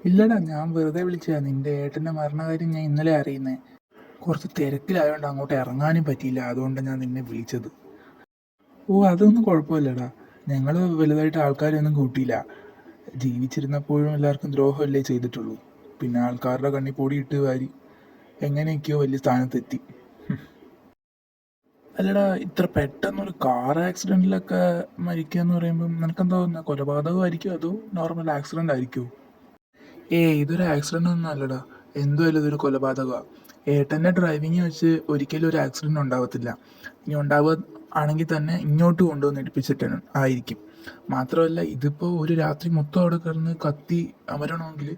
ഇല്ലടാ, ഞാൻ വെറുതെ വിളിച്ചതാ. നിന്റെ ഏട്ടൻ്റെ മരണകാര്യം ഞാൻ ഇന്നലെ അറിയുന്നേ. കുറച്ച് തിരക്കിലായതുകൊണ്ട് അങ്ങോട്ട് ഇറങ്ങാനും പറ്റിയില്ല. അതുകൊണ്ട് ഞാൻ നിന്നെ വിളിച്ചത്. ഓ, അതൊന്നും കുഴപ്പമില്ലടാ. ഞങ്ങൾ വലുതായിട്ട് ആൾക്കാരെയൊന്നും കൂട്ടിയില്ല. ജീവിച്ചിരുന്നപ്പോഴും എല്ലാവർക്കും ദ്രോഹമല്ലേ ചെയ്തിട്ടുള്ളൂ. പിന്നെ ആൾക്കാരുടെ കണ്ണിൽ പൊടിയിട്ട് വാരി എങ്ങനെയൊക്കെയോ വലിയ സ്ഥാനത്തെത്തി. അല്ലടാ, ഇത്ര പെട്ടെന്നൊരു കാർ ആക്സിഡൻറ്റിലൊക്കെ മരിക്കുക എന്ന് പറയുമ്പം നിനക്കെന്താ തോന്നുന്നത്? കൊലപാതകമായിരിക്കുമോ അതോ നോർമൽ ആക്സിഡൻ്റ് ആയിരിക്കുമോ? ഇതൊരു ആക്സിഡൻ്റ് ഒന്നും അല്ലടാ. എന്തുമല്ല, ഇതൊരു കൊലപാതകമാണ്. ഏട്ടൻ്റെ ഡ്രൈവിങ് വെച്ച് ഒരിക്കലും ഒരു ആക്സിഡൻറ്റ് ഉണ്ടാവത്തില്ല. ഇനി ഉണ്ടാവുക ആണെങ്കിൽ തന്നെ ഇങ്ങോട്ട് കൊണ്ടുവന്ന് ഇടിപ്പിച്ചിട്ട് ആയിരിക്കും. മാത്രമല്ല, ഇതിപ്പോൾ ഒരു രാത്രി മൊത്തം അവിടെ കിടന്ന് കത്തി അമരണമെങ്കിൽ,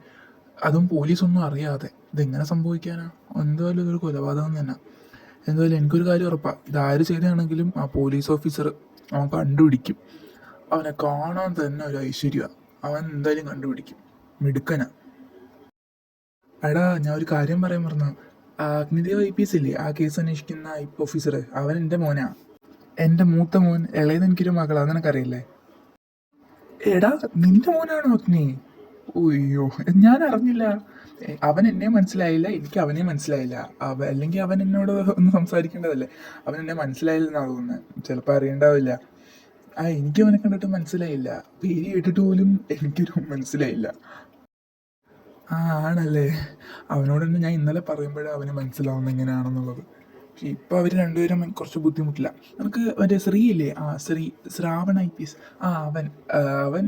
അതും പോലീസൊന്നും അറിയാതെ, ഇതെങ്ങനെ സംഭവിക്കാനാ? എന്തായാലും ഇതൊരു കൊലപാതകം തന്നെ. എന്തായാലും എനിക്കൊരു കാര്യം ഉറപ്പാണ്, ഇതാര് ചെയ്തതാണെങ്കിലും ആ പോലീസ് ഓഫീസർ അവൻ കണ്ടുപിടിക്കും. അവനെ കാണാൻ തന്നെ ഒരു ഐശ്വര്യമാണ്. അവൻ എന്തായാലും കണ്ടുപിടിക്കും. മിടുക്കനാ. എടാ, ഞാൻ ഒരു കാര്യം പറയാൻ മറന്നു. അഗ്നിദേവ് IPS ഇല്ലേ, ആ കേസ് അന്വേഷിക്കുന്ന ഓഫീസർ, അവൻ എൻ്റെ മോനാ. എൻ്റെ മൂത്ത മോൻ. ഇളയത് എനിക്കൊരു മകളാ, നിനക്കറിയില്ലേ? എടാ, നിന്റെ മോനാണോ അഗ്നി? അയ്യോ, ഞാൻ അറിഞ്ഞില്ല. അവൻ എന്നെ മനസ്സിലായില്ല, എനിക്ക് അവനെ മനസ്സിലായില്ല. അല്ലെങ്കിൽ അവൻ എന്നോട് ഒന്ന് സംസാരിക്കേണ്ടതല്ലേ. അവൻ എന്നെ മനസ്സിലായില്ലെന്നാണ് തോന്നുന്നത്. ചിലപ്പോൾ അറിയണ്ടാവില്ല. എനിക്ക് അവനെ കണ്ടിട്ട് മനസ്സിലായില്ല. പേര് കേട്ടിട്ട് പോലും എനിക്കൊരു മനസ്സിലായില്ല. ആണല്ലേ. അവനോട് തന്നെ ഞാൻ ഇന്നലെ പറയുമ്പോഴേ അവന് മനസ്സിലാവുന്ന എങ്ങനെയാണെന്നുള്ളത്. പക്ഷെ ഇപ്പോൾ അവർ രണ്ടുപേരും കുറച്ച് ബുദ്ധിമുട്ടില്ല. നമുക്ക് മറ്റേ ശ്രീ ഇല്ലേ, ശ്രാവൺ IPS. അവൻ അവൻ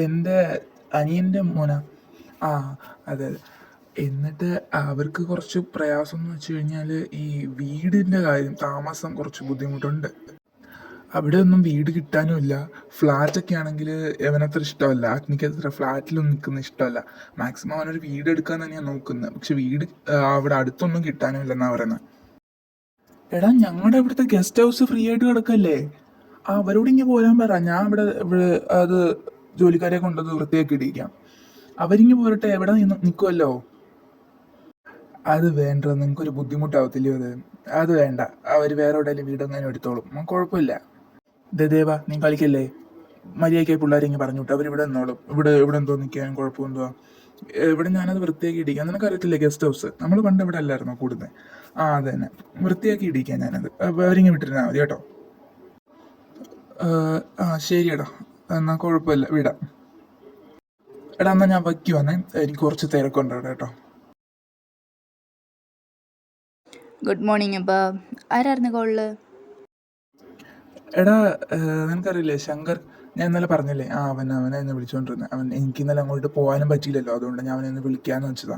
എൻ്റെ അനിയൻ്റെ മോനാ. ആ അതെ അതെ. എന്നിട്ട് അവർക്ക് കുറച്ച് പ്രയാസം എന്ന് വെച്ച് കഴിഞ്ഞാൽ ഈ വീടിൻ്റെ കാര്യം, താമസം കുറച്ച് ബുദ്ധിമുട്ടുണ്ട്. അവിടെ ഒന്നും വീട് കിട്ടാനുമില്ല. ഫ്ലാറ്റൊക്കെ ആണെങ്കിൽ അവനത്ര ഇഷ്ടമല്ല. അഗ്നിക്ക് അത്ര ഫ്ലാറ്റിലൊന്നും നിൽക്കുന്ന ഇഷ്ടമല്ല. മാക്സിമം അവനൊരു വീട് എടുക്കാൻ തന്നെയാണ് നോക്കുന്നത്. പക്ഷെ വീട് അവിടെ അടുത്തൊന്നും കിട്ടാനും ഇല്ലെന്നാണ് പറയുന്നത്. എടാ, ഞങ്ങളുടെ ഇവിടുത്തെ ഗസ്റ്റ് ഹൗസ് ഫ്രീ ആയിട്ട് കിടക്കല്ലേ. അവരോട് ഇങ്ങനെ പോരാൻ പറ. ഞാൻ ഇവിടെ അത് ജോലിക്കാരെ കൊണ്ടത് വൃത്തിയാക്കി ഇടിക്കാം. അവരിങ്ങ് പോരട്ടെ, എവിടെ നിൽക്കുമല്ലോ. അത് വേണ്ട, നിങ്ങൾക്കൊരു ബുദ്ധിമുട്ടാവത്തില്ലയോ അത്? അത് വേണ്ട. അവർ വേറെ എവിടെയെങ്കിലും വീടെങ്ങനെ എടുത്തോളും. കുഴപ്പമില്ല. ദേവാ, നീ കളിക്കല്ലേ. മര്യാദയ്ക്കായി പിള്ളേരെ ഇങ്ങനെ പറഞ്ഞു വിട്ടു. അവരിവിടെ നിന്നോളും. ഇവിടെ എന്തോ നിൽക്കാൻ കുഴപ്പമെന്തുവാ? ഇവിടെ ഞാനത് വൃത്തിയാക്കി ഇടിക്കാം. നിനക്കറിയത്തില്ലേ ഗസ്റ്റ് ഹൗസ്? നമ്മൾ പണ്ട് ഇവിടെ അല്ലായിരുന്നോ കൂടുന്നത്? അത് തന്നെ. വൃത്തിയാക്കി ഇടിക്കാം ഞാനത്. അവരിങ്ങനെ വിട്ടിരുന്നാൽ മതി കേട്ടോ. ശരിയെടാ. എന്നാൽ കുഴപ്പമില്ല, വിടാം. എടാ, എന്നാൽ ഞാൻ വയ്ക്കുവാന്നേ. എനിക്ക് കുറച്ച് തിരക്കുണ്ട് അവിടെ കേട്ടോ. Good morning. അപ്പോൾ ആരായിരുന്നു കോളിൽ? എടാ, നിനക്കറിയില്ലേ ശങ്കർ? ഞാൻ ഇന്നലെ പറഞ്ഞില്ലേ, അവനെ എന്നെ വിളിച്ചുകൊണ്ടിരുന്നത്. എനിക്ക് ഇന്നലെ അങ്ങോട്ട് പോകാനും പറ്റിയില്ലല്ലോ. അതുകൊണ്ട് ഞാൻ അവനെ ഒന്ന് വിളിക്കാമെന്ന് വെച്ചതാ.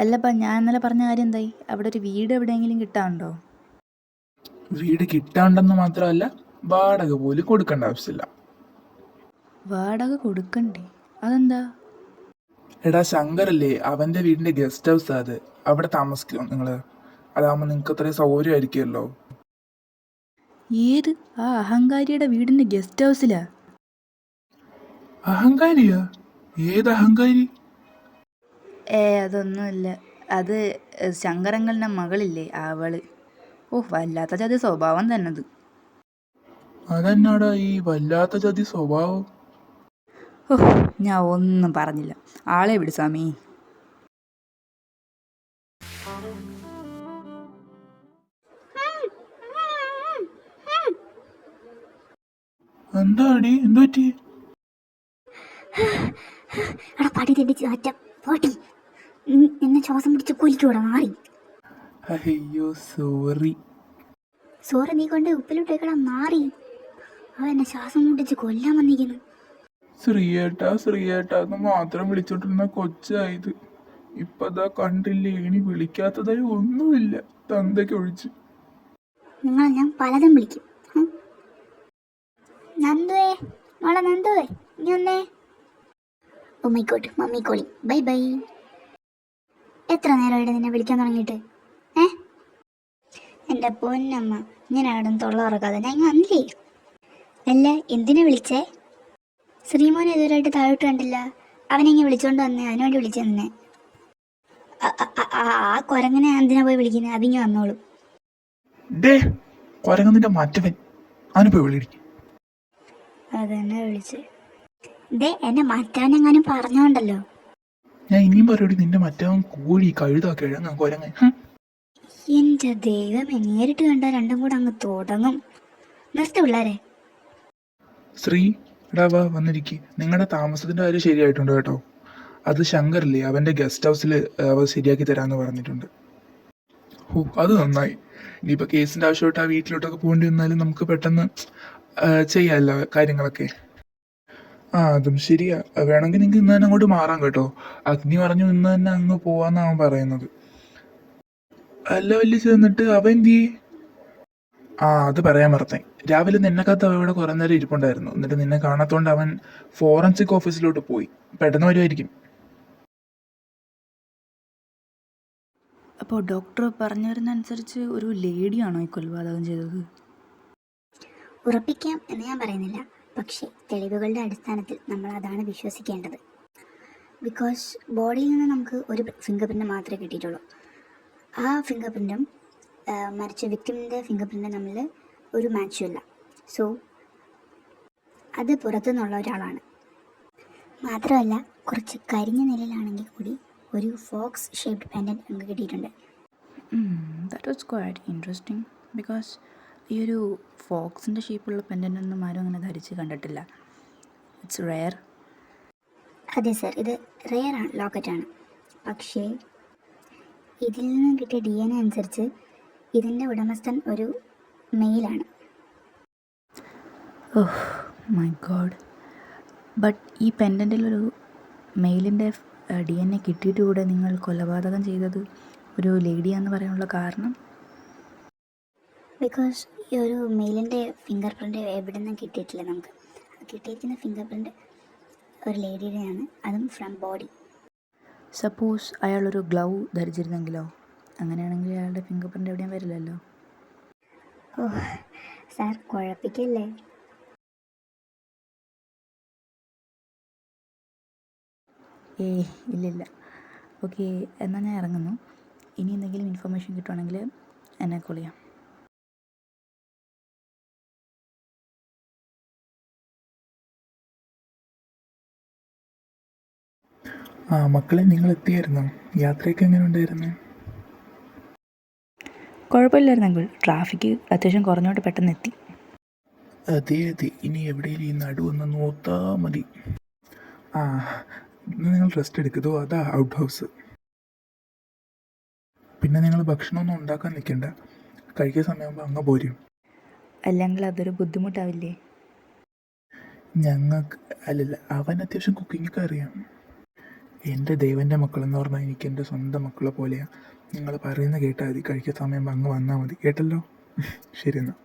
അല്ലപ്പാ, ഞാൻ ഇന്നലെ പറഞ്ഞ കാര്യം എന്തായി? അവിടെ ഒരു വീട് എവിടെയെങ്കിലും കിട്ടാനുണ്ടോ? വീട് കിട്ടാണ്ടെന്ന് മാത്രമല്ല, വാടക പോലും കൊടുക്കേണ്ട ആവശ്യമില്ല. വാടക കൊടുക്കണ്ടേ? അതെന്താ? എടാ, ശങ്കറല്ലേ, അവൻ്റെ വീടിൻ്റെ ഗസ്റ്റ് ഹൗസ് അത്. അവിടെ താമസിക്കുമോ നിങ്ങൾ? അതാകുമ്പോൾ നിങ്ങൾക്ക് അത്രയും സൗകര്യമായിരിക്കുമല്ലോ. ഏത് ആ അഹങ്കാരിയുടെ വീടിൻ്റെ ഗസ്റ്റ് ഹൗസിലാ? അഹങ്കാരിയാ? ഏത് അഹങ്കാരി? അതൊന്നുമില്ല. അത് ശങ്കരങ്ങളുടെ മകളില്ലേ, അവള്. വല്ലാത്ത ജാതി സ്വഭാവം തന്നെ അത്. അതെന്നാടാ ഈ വല്ലാത്ത ജാതി സ്വഭാവം? ഞാൻ ഒന്നും പറഞ്ഞില്ല. ആളെ വിട് സ്വാമി. എന്താടി, എന്തു പറ്റി? എന്നെ ശ്വാസം പിടിച്ച് കൊലിക്കൂടാ മാറി. അയ്യോ, സോറി. സോറി നീ കൊണ്ട് ഉപ്പിലിട്ടേക്കടാ മാറി. അവ എന്നെ ശ്വാസം മുട്ടിച്ച് കൊല്ലാൻ വന്നിരിക്കുന്നു. ശ്രീയേട്ടാ എന്ന് മാത്രം വിളിച്ചോണ്ടിരുന്ന കൊച്ചായത്. ഇപ്പതാ കണ്ടില്ലേ, ഇനി വിളിക്കാത്തതായി ഒന്നുമില്ല, തന്തയ്ക്ക് ഒഴിച്ച്. നിങ്ങളെ ഞാൻ പലതും വിളിക്കും. നന്ദുവേ, മോളെ നന്ദുവേ, നീ ഒന്നേ. ഓ മൈ ഗോഡ്, മമ്മി കോളി. Bye bye. എത്ര നേരമായിട്ട് നിന്നെ വിളിക്കാൻ തുടങ്ങിയിട്ട്? എൻ്റെ പൊന്നമ്മ, ഇങ്ങനെ ആടും തൊള്ള തുറക്കാതെ ഞാൻ വന്നില്ലേ. അല്ല, എന്തിനാ വിളിച്ചേ? ശ്രീമോനെ ഇതുവരെയായിട്ട് താഴോട്ട് കണ്ടില്ല. അവനെങ്ങനെ വിളിച്ചോണ്ട് വന്നേ, അതിനുവേണ്ടി വിളിച്ചു തന്നെ. ആ കുരങ്ങനെ എന്തിനാ പോയി വിളിക്കുന്നത്? അതിങ്ങ് വന്നോളും. കൊരങ്ങന്നിന്റെ മറ്റവൻ അവനിപ്പോ വിളിക്കും. അതെന്നെ വിളിച്ച്. എന്നെ മറ്റവനെങ്ങാനും പറഞ്ഞോണ്ടല്ലോ. ഞാൻ ഇനിയും പറയൂടി നിന്റെ മറ്റവൻ കോഴി കഴുതാ കിഴങ്ങ കൊരങ്ങ. എൻ്റെ ദൈവമേ, നേരിട്ട് കണ്ടാൽ രണ്ടും കൂടെ അങ്ങ് തുടങ്ങും. നിർത്തി പിള്ളേരെ. ശ്രീ, എടാ വാ വന്നിരിക്കും. നിങ്ങളുടെ താമസത്തിന്റെ കാര്യം ശരിയായിട്ടുണ്ട് കേട്ടോ. അത് ശങ്കറില്ലേ, അവന്റെ ഗസ്റ്റ് ഹൗസിൽ അവ ശരിയാക്കി തരാമെന്ന് പറഞ്ഞിട്ടുണ്ട്. ഓ, അത് നന്നായി. ഇനിയിപ്പോൾ കേസിന്റെ ആവശ്യമായിട്ട് ആ വീട്ടിലോട്ടൊക്കെ പോകേണ്ടി വന്നാലും നമുക്ക് പെട്ടെന്ന് ചെയ്യാമല്ലോ കാര്യങ്ങളൊക്കെ. ആ, അതും ശരിയാ. വേണമെങ്കിൽ നിങ്ങൾക്ക് ഇന്ന് തന്നെ അങ്ങോട്ട് മാറാം കേട്ടോ. അഗ്നി പറഞ്ഞു ഇന്ന് തന്നെ അങ്ങ് പോവാന്നാണ് പറയുന്നത്. അല്ല വലിയ ചെന്നിട്ട് അവൻ എന്ത് ചെയ്യേ? ആ, അത് പറയാൻ മറന്നേ. രാവിലെ നിന്നെക്കകത്ത് അവിടെ കുറേ നേരം ഇരിപ്പുണ്ടായിരുന്നു. എന്നിട്ട് നിന്നെ കാണാത്തോണ്ട് അവൻ ഫോറൻസിക് ഓഫീസിലോട്ട് പോയി. പെട്ടെന്ന് വരുമായിരിക്കും. അപ്പോൾ ഡോക്ടർ പറഞ്ഞു വരുന്നതനുസരിച്ച് ഒരു ലേഡിയാണോ ഈ കൊലപാതകം ചെയ്തത്? ഉറപ്പിക്കാം എന്ന് ഞാൻ പറയുന്നില്ല, പക്ഷേ തെളിവുകളുടെ അടിസ്ഥാനത്തിൽ നമ്മൾ അതാണ് വിശ്വസിക്കേണ്ടത്. ബിക്കോസ് ബോഡിയിൽ നിന്ന് നമുക്ക് ഒരു ഫിംഗർ പ്രിൻ്റ് മാത്രമേ കിട്ടിയിട്ടുള്ളൂ. ആ ഫിംഗർ പ്രിൻറ്റും മരിച്ച വിക്ടിമിൻ്റെ ഫിംഗർ പ്രിൻറ്റും തമ്മിൽ ഒരു മാച്ചുമില്ല. സോ അത് പുറത്തുനിന്നുള്ള ഒരാളാണ്. മാത്രമല്ല, കുറച്ച് കരിഞ്ഞ നിലയിലാണെങ്കിൽ കൂടി ഒരു ഫോക്സ് ഷേപ്ഡ് പെൻഡൻറ്റ് നമുക്ക് കിട്ടിയിട്ടുണ്ട്. That was quite interesting. Because ഈ ഒരു ഫോക്സിൻ്റെ ഷേപ്പുള്ള പെൻഡൻ്റ് ഒന്നും ആരും അങ്ങനെ ധരിച്ച് കണ്ടിട്ടില്ല. It's rare. അതെ സർ, ഇത് റെയറാണ്, ലോക്കറ്റാണ്. പക്ഷേ ഇതിൽ നിന്ന് കിട്ടിയ DNA അനുസരിച്ച് ഇതിൻ്റെ ഉടമസ്ഥൻ ഒരു മെയിലാണ്. Oh my God. ബട്ട് ഈ പെൻഡൻറ്റിലൊരു മെയിലിൻ്റെ DNA കിട്ടിയിട്ട് കൂടെ നിങ്ങൾ കൊലപാതകം ചെയ്തത് ഒരു ലേഡിയാന്ന് പറയാനുള്ള കാരണം? ബിക്കോസ് ഈ ഒരു മെയിലിൻ്റെ ഫിംഗർ പ്രിൻ്റ് എവിടെ നിന്നും കിട്ടിയിട്ടില്ല നമുക്ക്. കിട്ടിയിരിക്കുന്ന ഫിംഗർ പ്രിൻ്റ് ഒരു ലേഡിയുടെയാണ്, അതും ഫ്രം ബോഡി. സപ്പോസ് അയാളൊരു ഗ്ലൗ ധരിച്ചിരുന്നെങ്കിലോ? അങ്ങനെയാണെങ്കിൽ അയാളുടെ ഫിംഗർ പ്രിൻ്റ് എവിടെയും വരില്ലല്ലോ. ഓഹ് സാർ, കുഴപ്പിക്കല്ലേ. ഏയ് ഇല്ലില്ല. ഓക്കെ, എന്നാൽ ഞാൻ ഇറങ്ങുന്നു. ഇനി എന്തെങ്കിലും ഇൻഫർമേഷൻ കിട്ടുവാണെങ്കിൽ എന്നെ കോൾ ചെയ്യാം. ആ മക്കളെ, നിങ്ങൾ എത്തിയായിരുന്നോ? യാത്രയൊക്കെ എങ്ങനെ ഉണ്ടായിരുന്നു? കുഴപ്പമില്ലായിരുന്നെങ്കിൽ ട്രാഫിക്ക് അത്യാവശ്യം കുറഞ്ഞോട്ട് പെട്ടെന്ന് എത്തി. അതെ അതെ, ഇനി എവിടെയെങ്കിലും ഈ നടുവൊന്ന് നോത്താ മതി. ആ, ഇന്ന് നിങ്ങൾ റെസ്റ്റ് എടുക്കുതോ, അതാ ഔട്ട് ഹൗസ്. പിന്നെ നിങ്ങൾ ഭക്ഷണമൊന്നും ഉണ്ടാക്കാൻ നിൽക്കണ്ട, കഴിക്കുന്ന സമയമാകുമ്പോൾ അങ്ങ് പോരും. അല്ലെങ്കിൽ അതൊരു ബുദ്ധിമുട്ടാവില്ലേ? ഞങ്ങൾക്ക് അല്ലല്ല, അവൻ അത്യാവശ്യം കുക്കിങ്ങൊക്കെ അറിയാം. എൻ്റെ ദൈവൻ്റെ മക്കളെന്ന് പറഞ്ഞാൽ എനിക്ക് എൻ്റെ സ്വന്തം മക്കളെ പോലെയാണ്. നിങ്ങൾ പറയുന്ന കേട്ടാൽ മതി, കഴിക്കുന്ന സമയം അങ്ങ് വന്നാൽ മതി, കേട്ടല്ലോ? ശരി എന്നാൽ.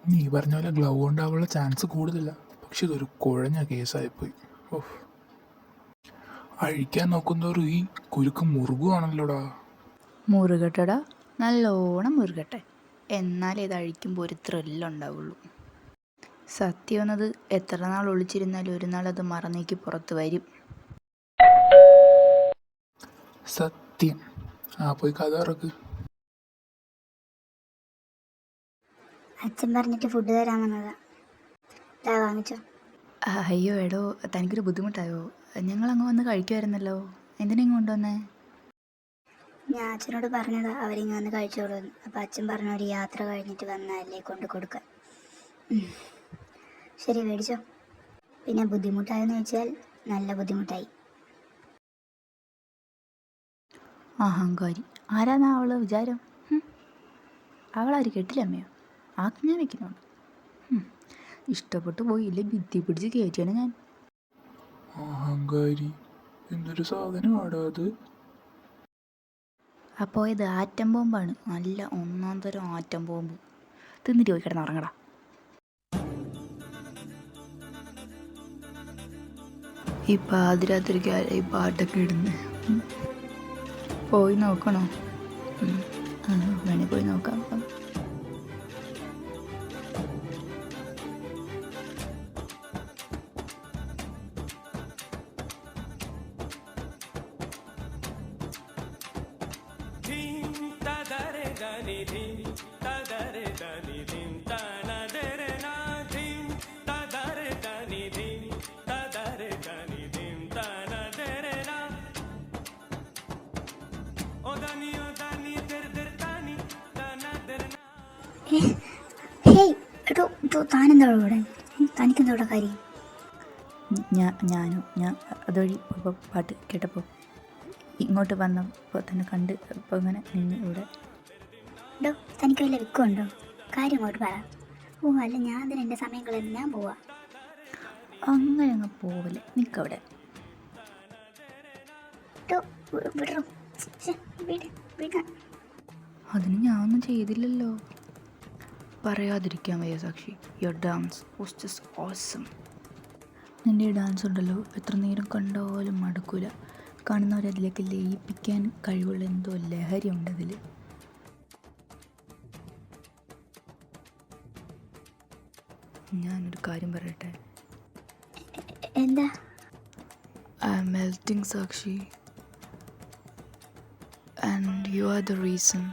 നീ പറഞ്ഞ പോലെ ഗ്ലൗ ഉണ്ടാവാനുള്ള ചാൻസ് കൂടുതലില്ല, പക്ഷെ ഇതൊരു കുഴഞ്ഞ കേസായിപ്പോയി. ഓഹ്, അഴിക്കാൻ നോക്കുന്നവരും ഈ കുരുക്ക് മുറുകുവാണല്ലോടാ. മുറുകട്ടെടാ, നല്ലോണം മുറുകട്ടെ. എന്നാലേ ഇത് അഴിക്കുമ്പോൾ ഒരു ത്രില്ലുണ്ടാവുള്ളൂ. സത്യം എന്നത് എത്ര നാൾ ഒളിച്ചിരുന്നാലും ഒരു നാൾ അത് മറന്നേക്ക് പുറത്ത് വരും. സത്യം. ആ, പോയി കഥ ഇറക്ക്. അച്ഛൻ പറഞ്ഞിട്ട് ഫുഡ് തരാമെന്നതാ. വാങ്ങിച്ചോ. അയ്യോ എടോ, തനിക്കൊരു ബുദ്ധിമുട്ടായോ? ഞങ്ങളങ്ങ് വന്ന് കഴിക്കുമായിരുന്നല്ലോ, എന്തിനെങ്ങ് കൊണ്ടുവന്നേ? ഞാൻ അച്ഛനോട് പറഞ്ഞതാ അവരിങ്ങ് വന്ന് കഴിച്ചോളൂ. അപ്പം അച്ഛൻ പറഞ്ഞ ഒരു യാത്ര കഴിഞ്ഞിട്ട് വന്നതല്ലേ കൊണ്ട് കൊടുക്കാൻ. ശരി, മേടിച്ചോ. പിന്നെ ബുദ്ധിമുട്ടായെന്ന് വെച്ചാൽ നല്ല ബുദ്ധിമുട്ടായി. അഹങ്കാരി. ആരാന്നാ അവള് വിചാരം? അവളാര് കെട്ടില്ലമ്മയോ? ആക്ക് ഞാൻ വെക്കുന്നുണ്ട്. ഇഷ്ടപ്പെട്ടു പോയില്ലേ ഭിത്തി പിടിച്ച് കയറ്റിയാണ് ഞാൻ. അഹങ്കാരി എന്തൊരു സാധനമാടാ അത്. അപ്പോൾ ഇത് ആറ്റം ബോംബാണ്, നല്ല ഒന്നാം തരം ആറ്റം ബോംബ്. തിന്നിട്ട് പോയി കിടന്ന് ഉറങ്ങടാ. ഈ പാതിരാത്രിക്ക് ഈ പാട്ടൊക്കെ ഇടുന്ന് പോയി നോക്കണോ? വേണേ പോയി നോക്കാം. താനെന്താ ഇവിടെ? തനിക്കെന്താ ഇവിടെ കാര്യം? ഞാൻ അതുവഴി ഇപ്പോൾ പാട്ട് കേട്ടപ്പോൾ ഇങ്ങോട്ട് വന്നപ്പോൾ തന്നെ കണ്ട് ഇപ്പോൾ ഇങ്ങനെ നിന്ന് ഇവിടെ. ഡോ, തനിക്ക് വല്ല വിൽക്കുണ്ടോ? കാര്യം അങ്ങോട്ട് പറ. ഓ അല്ല, ഞാൻ അതിന് എൻ്റെ സമയം കളയുന്നു, ഞാൻ പോവാ. അങ്ങനെ അങ്ങ് പോവില്ല, നിൽക്കവിടെ. ഡോ, വിടറോ. വിട. അതിന് ഞാനൊന്നും ചെയ്തില്ലല്ലോ. പറയാതിരിക്കാൻ വയ്യ സാക്ഷി. Your dance was just awesome. നിൻ്റെ ഡാൻസ് ഉണ്ടല്ലോ, എത്ര നേരം കണ്ടാലും മടുക്കൂല. കാണുന്നവരെ അതിലേക്ക് ലയിപ്പിക്കാൻ കഴിവുള്ള എന്തോ ലഹരി ഉണ്ട് അതിൽ. ഞാനൊരു കാര്യം പറയട്ടെ. എന്താ? ഐ ആം മെൽറ്റിംഗ് സാക്ഷി, and you are the reason.